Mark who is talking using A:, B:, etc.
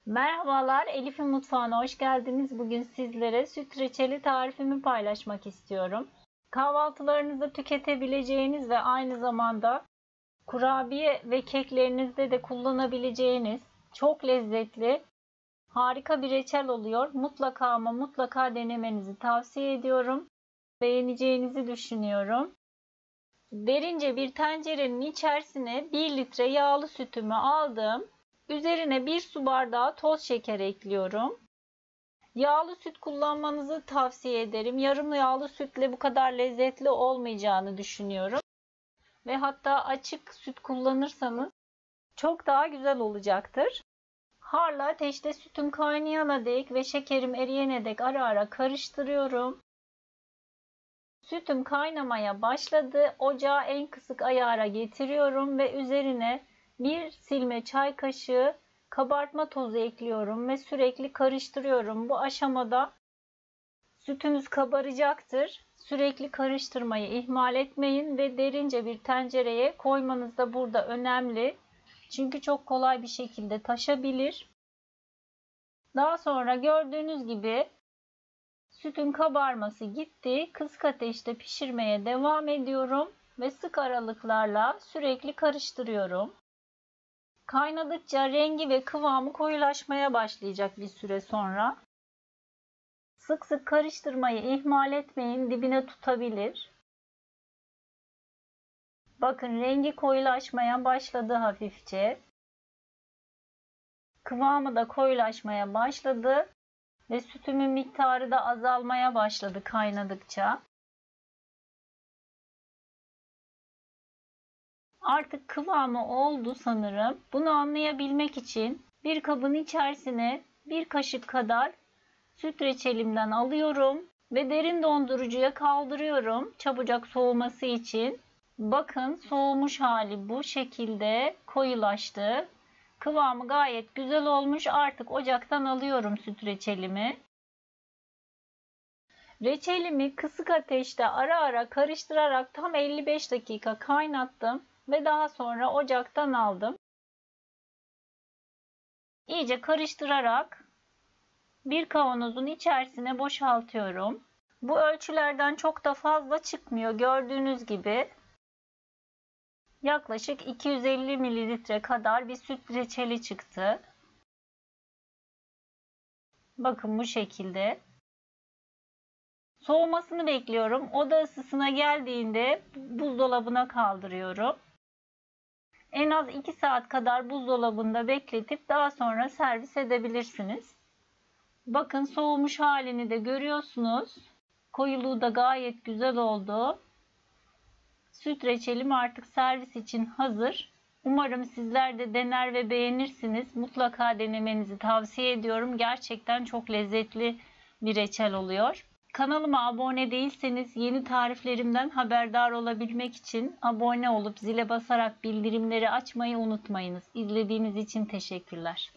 A: Merhabalar, Elif'in mutfağına hoş geldiniz. Bugün sizlere süt reçeli tarifimi paylaşmak istiyorum. Kahvaltılarınızda tüketebileceğiniz ve aynı zamanda kurabiye ve keklerinizde de kullanabileceğiniz çok lezzetli, harika bir reçel oluyor. Mutlaka ama mutlaka denemenizi tavsiye ediyorum. Beğeneceğinizi düşünüyorum. Derince bir tencerenin içerisine 1 litre yağlı sütümü aldım. Üzerine 1 su bardağı toz şeker ekliyorum. Yağlı süt kullanmanızı tavsiye ederim. Yarım yağlı sütle bu kadar lezzetli olmayacağını düşünüyorum. Ve hatta açık süt kullanırsanız çok daha güzel olacaktır. Harlı ateşte sütüm kaynayana dek ve şekerim eriyene dek ara ara karıştırıyorum. Sütüm kaynamaya başladı. Ocağı en kısık ayara getiriyorum ve üzerine 1 silme çay kaşığı kabartma tozu ekliyorum ve sürekli karıştırıyorum. Bu aşamada sütünüz kabaracaktır. Sürekli karıştırmayı ihmal etmeyin ve derince bir tencereye koymanız da burada önemli. Çünkü çok kolay bir şekilde taşabilir. Daha sonra gördüğünüz gibi sütün kabarması gitti. Kısık ateşte pişirmeye devam ediyorum ve sık aralıklarla sürekli karıştırıyorum. Kaynadıkça rengi ve kıvamı koyulaşmaya başlayacak bir süre sonra. Sık sık karıştırmayı ihmal etmeyin, dibine tutabilir. Bakın rengi koyulaşmaya başladı hafifçe. Kıvamı da koyulaşmaya başladı. Ve sütümün miktarı da azalmaya başladı kaynadıkça. Artık kıvamı oldu sanırım. Bunu anlayabilmek için bir kabın içerisine 1 kaşık kadar süt reçelimden alıyorum ve derin dondurucuya kaldırıyorum çabucak soğuması için. Bakın soğumuş hali bu şekilde koyulaştı. Kıvamı gayet güzel olmuş. Artık ocaktan alıyorum süt reçelimi. Reçelimi kısık ateşte ara ara karıştırarak tam 55 dakika kaynattım ve daha sonra ocaktan aldım. İyice karıştırarak bir kavanozun içerisine boşaltıyorum. Bu ölçülerden çok da fazla çıkmıyor. Gördüğünüz gibi yaklaşık 250 mililitre kadar bir süt reçeli çıktı. Bakın bu şekilde. Soğumasını bekliyorum. Oda ısısına geldiğinde buzdolabına kaldırıyorum. En az 2 saat kadar buzdolabında bekletip daha sonra servis edebilirsiniz. Bakın soğumuş halini de görüyorsunuz. Koyuluğu da gayet güzel oldu. Süt reçelim artık servis için hazır. Umarım sizler de dener ve beğenirsiniz. Mutlaka denemenizi tavsiye ediyorum. Gerçekten çok lezzetli bir reçel oluyor. Kanalıma abone değilseniz yeni tariflerimden haberdar olabilmek için abone olup zile basarak bildirimleri açmayı unutmayınız. İzlediğiniz için teşekkürler.